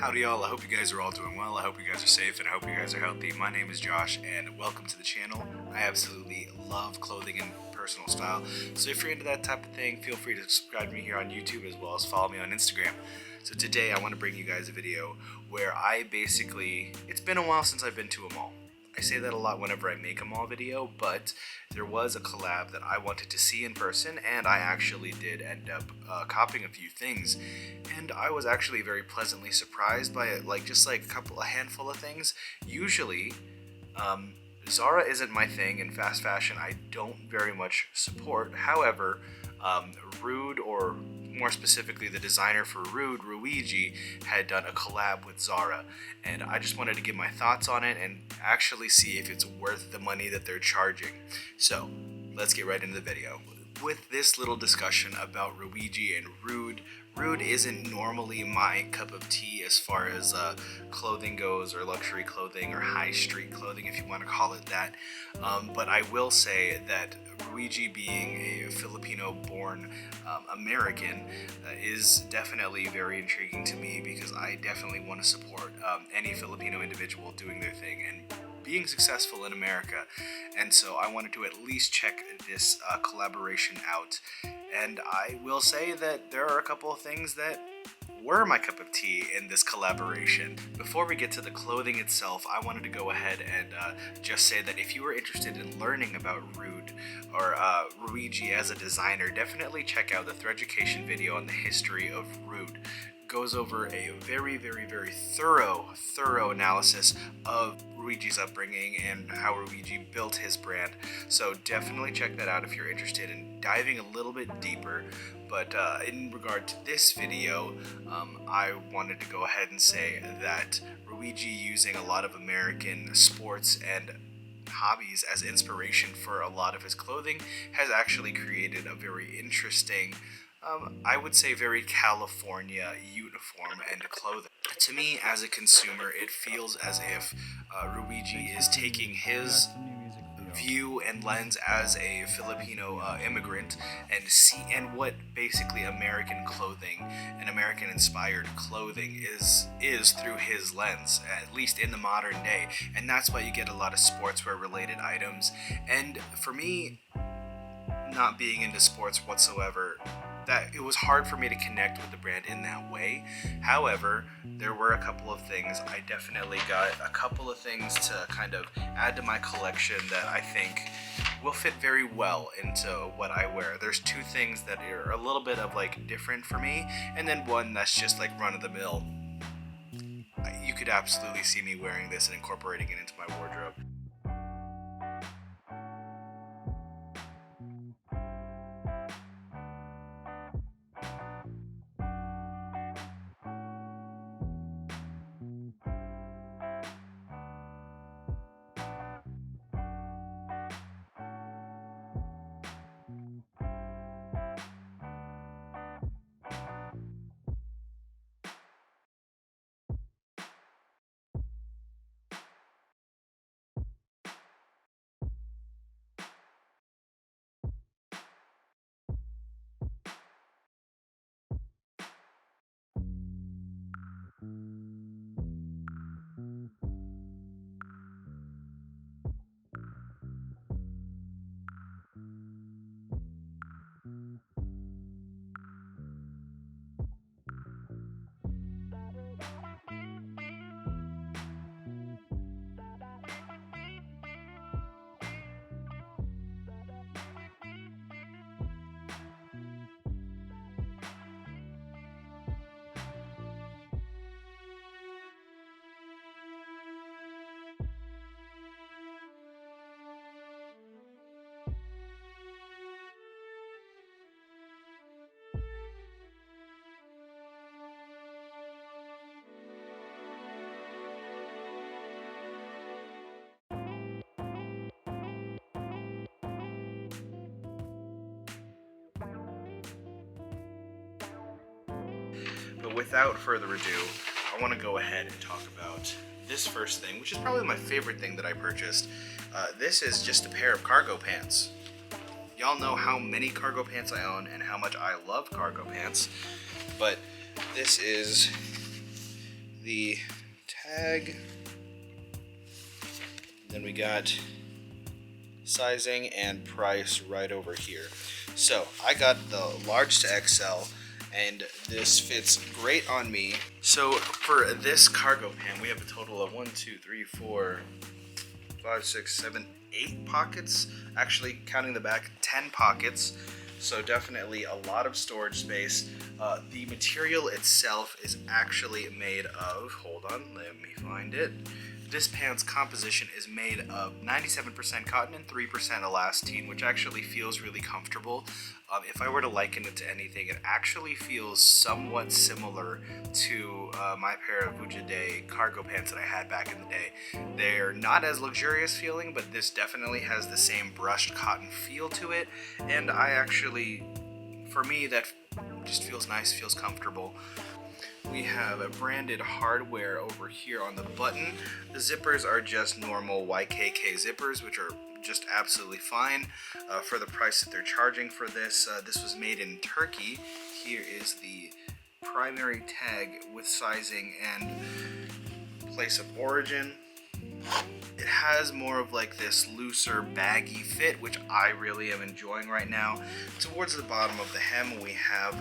Howdy y'all, I hope you guys are all doing well, I hope you guys are safe, and I hope you guys are healthy. My name is Josh, and welcome to the channel. I absolutely love clothing and personal style, so if you're into that type of thing, feel free to subscribe to me here on YouTube as well as follow me on Instagram. So today I want to bring you guys a video where it's been a while since I've been to a mall. I say that a lot whenever I make a mall video, but there was a collab that I wanted to see in person, and I actually did end up copying a few things, and I was actually very pleasantly surprised by it, a handful of things. Usually, Zara isn't my thing, in fast fashion I don't very much support. However, Rude, or more specifically the designer for Rude, Rhuigi, had done a collab with Zara, and I just wanted to give my thoughts on it and actually see if it's worth the money that they're charging. So let's get right into the video. With this little discussion about Rhuigi and Rude, Rude isn't normally my cup of tea as far as clothing goes, or luxury clothing, or high street clothing, if you want to call it that. But I will say that Rhuigi, being a Filipino-born American, is definitely very intriguing to me, because I definitely want to support any Filipino individual doing their thing and being successful in America. And so I wanted to at least check this collaboration out. And I will say that there are a couple of things that were my cup of tea in this collaboration. Before we get to the clothing itself, I wanted to go ahead and just say that if you are interested in learning about Rude or Rhuigi as a designer, definitely check out the Threaducation video on the history of Rude. Goes over a very thorough analysis of Rhuigi's upbringing and how Rhuigi built his brand. So definitely check that out if you're interested in diving a little bit deeper. But in regard to this video, I wanted to go ahead and say that Rhuigi, using a lot of American sports and hobbies as inspiration for a lot of his clothing, has actually created a very interesting, I would say very California uniform and clothing. To me, as a consumer, it feels as if Rhuigi is taking his view and lens as a Filipino immigrant and what basically American clothing and American inspired clothing is through his lens, at least in the modern day. And that's why you get a lot of sportswear related items. And for me, not being into sports whatsoever, that it was hard for me to connect with the brand in that way. However, there were a couple of things. I definitely got a couple of things to kind of add to my collection that I think will fit very well into what I wear. There's two things that are a little bit of different for me, and then one that's just run of the mill. You could absolutely see me wearing this and incorporating it into my wardrobe. But without further ado, I want to go ahead and talk about this first thing, which is probably my favorite thing that I purchased. This is just a pair of cargo pants. Y'all know how many cargo pants I own and how much I love cargo pants, but this is the tag. Then we got sizing and price right over here. So I got the large to XL, and this fits great on me. So for this cargo pan, we have a total of 1, 2, 3, 4, 5, 6, 7, 8 pockets. Actually, counting the back, 10 pockets. So definitely a lot of storage space. The material itself is actually made of, hold on, let me find it. This pan's composition is made of 97% cotton and 3% elastane, which actually feels really comfortable. If I were to liken it to anything, it actually feels somewhat similar to my pair of rhuigi cargo pants that I had back in the day. They're not as luxurious feeling, but this definitely has the same brushed cotton feel to it, and I actually, for me, that just feels nice, feels comfortable. We have a branded hardware over here on the button. The zippers are just normal YKK zippers, which are just absolutely fine for the price that they're charging for this. This was made in Turkey. Here is the primary tag with sizing and place of origin. It has more of like this looser baggy fit, which I really am enjoying right now. Towards the bottom of the hem we have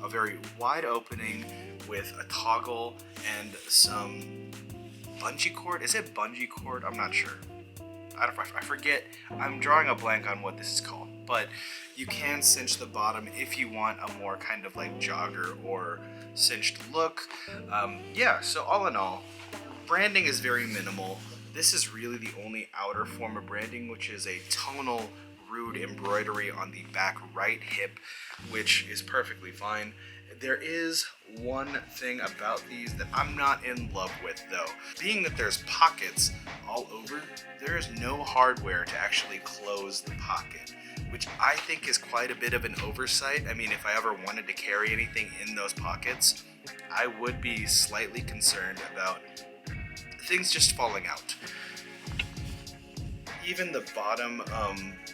a very wide opening with a toggle and some bungee cord. Is it bungee cord? I'm not sure. I forget. I'm drawing a blank on what this is called. But you can cinch the bottom if you want a more kind of like jogger or cinched look. Yeah, so all in all, branding is very minimal. This is really the only outer form of branding, which is a tonal rude embroidery on the back right hip, which is perfectly fine. There is one thing about these that I'm not in love with though. Being that there's pockets all over, there is no hardware to actually close the pocket, which I think is quite a bit of an oversight. I mean, if I ever wanted to carry anything in those pockets, I would be slightly concerned about things just falling out. Even the bottom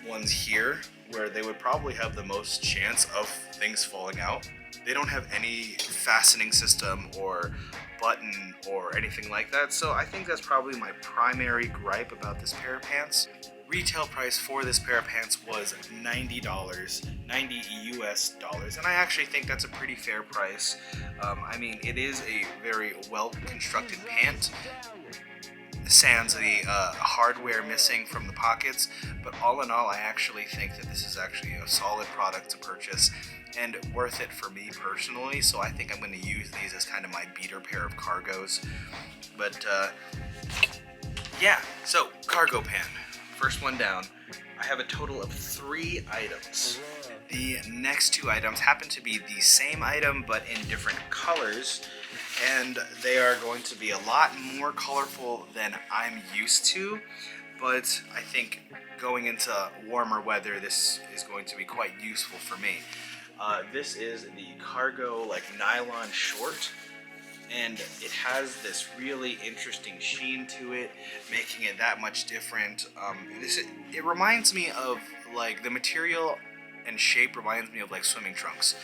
ones here, where they would probably have the most chance of things falling out, they don't have any fastening system or button or anything like that, so I think that's probably my primary gripe about this pair of pants. Retail price for this pair of pants was $90, 90 US dollars, and I actually think that's a pretty fair price. I mean, it is a very well constructed pant, sans the hardware missing from the pockets, but all in all I actually think that this is actually a solid product to purchase and worth it for me personally, so I think I'm going to use these as kind of my beater pair of cargos. But yeah, so cargo pan, first one down. I have a total of 3 items. The next 2 items happen to be the same item but in different colors, and they are going to be a lot more colorful than I'm used to, but I think going into warmer weather this is going to be quite useful for me. This is the cargo like nylon short, and it has this really interesting sheen to it, making it that much different. It reminds me of like the material and shape reminds me of like swimming trunks,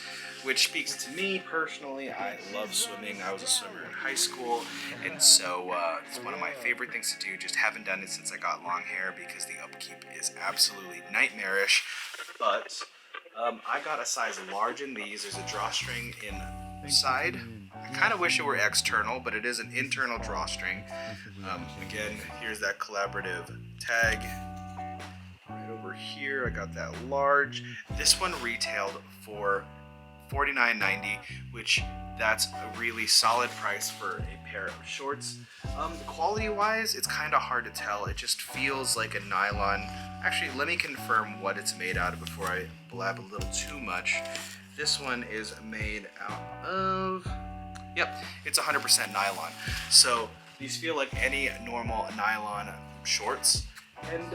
which speaks to me personally. I love swimming. I was a swimmer in high school, and so it's one of my favorite things to do. Just haven't done it since I got long hair because the upkeep is absolutely nightmarish. But I got a size large in these. There's a drawstring inside. I kind of wish it were external, but it is an internal drawstring. Again, here's that collaborative tag. Right over here, I got that large. This one retailed for $49.90, which that's a really solid price for a pair of shorts. Quality-wise, it's kind of hard to tell. It just feels like a nylon. Actually, let me confirm what it's made out of before I blab a little too much. This one is made out of, yep, it's 100% nylon. So these feel like any normal nylon shorts, and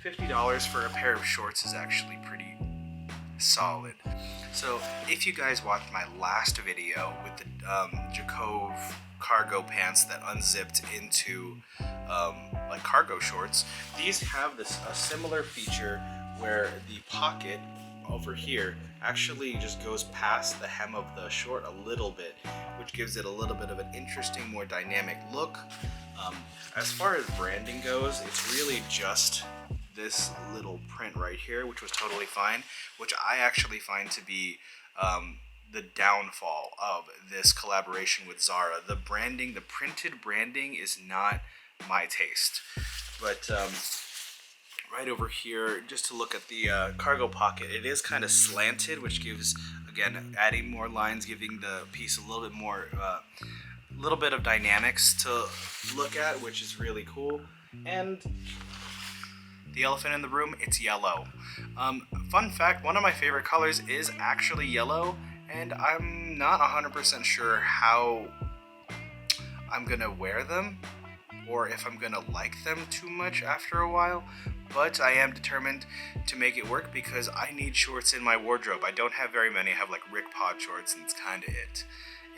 $50 for a pair of shorts is actually pretty solid. So if you guys watched my last video with the Jacove cargo pants that unzipped into like cargo shorts, these have a similar feature where the pocket over here actually just goes past the hem of the short a little bit, which gives it a little bit of an interesting, more dynamic look. As far as branding goes, it's really just this little print right here, which was totally fine, which I actually find to be the downfall of this collaboration with Zara. The branding, the printed branding, is not my taste. But right over here, just to look at the cargo pocket, it is kind of slanted, which gives, again, adding more lines, giving the piece a little bit more, little bit of dynamics to look at, which is really cool. And the elephant in the room, it's yellow. Fun fact, one of my favorite colors is actually yellow, and I'm not 100% sure how I'm gonna wear them, or if I'm gonna like them too much after a while, but I am determined to make it work because I need shorts in my wardrobe. I don't have very many. I have like Rick Pod shorts, and it's kind of it.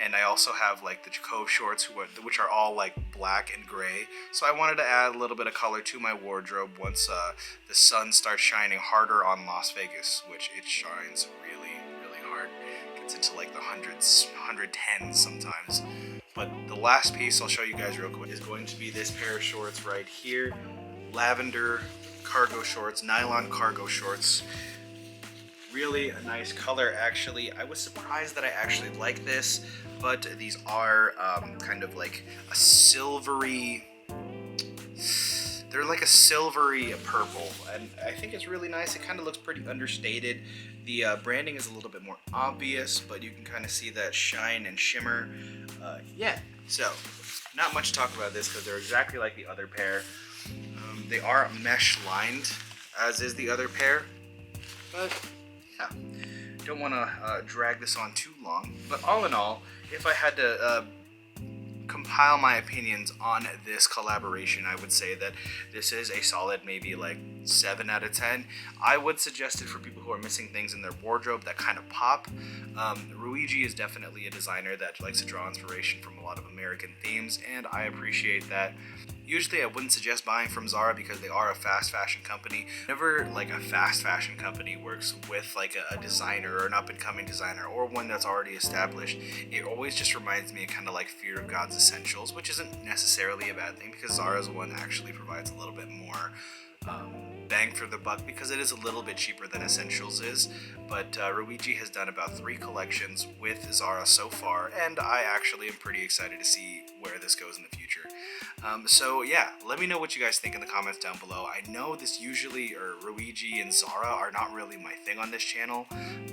And I also have like the Jacove shorts, which are all like black and gray. So I wanted to add a little bit of color to my wardrobe once the sun starts shining harder on Las Vegas, which it shines really, really hard. It gets into like the hundreds, 110s sometimes. But the last piece I'll show you guys real quick is going to be this pair of shorts right here. Lavender cargo shorts, nylon cargo shorts. Really a nice color, actually. I was surprised that I actually like this, but these are kind of like a silvery, they're like a silvery purple, and I think it's really nice. It kind of looks pretty understated. The branding is a little bit more obvious, but you can kind of see that shine and shimmer. Yeah, so not much to talk about this because they're exactly like the other pair. They are mesh lined, as is the other pair, but yeah, don't want to drag this on too long. But all in all, if I had to compile my opinions on this collaboration, I would say that this is a solid maybe like 7 out of 10. I would suggest it for people who are missing things in their wardrobe that kind of pop. Rhuigi is definitely a designer that likes to draw inspiration from a lot of American themes, and I appreciate that. Usually I wouldn't suggest buying from Zara because they are a fast fashion company. Whenever like a fast fashion company works with like a designer or an up-and-coming designer or one that's already established, it always just reminds me of kind of like Fear of God's Essentials, which isn't necessarily a bad thing because Zara's one actually provides a little bit more bang for the buck because it is a little bit cheaper than Essentials is. But Rhuigi has done about 3 collections with Zara so far, and I actually am pretty excited to see where this goes in the future. So yeah, let me know what you guys think in the comments down below. I know this usually, or Rhuigi and Zara are not really my thing on this channel,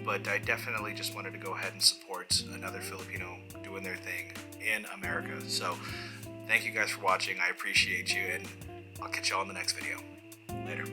but I definitely just wanted to go ahead and support another Filipino doing their thing in America. So thank you guys for watching. I appreciate you, and I'll catch y'all in the next video. Later.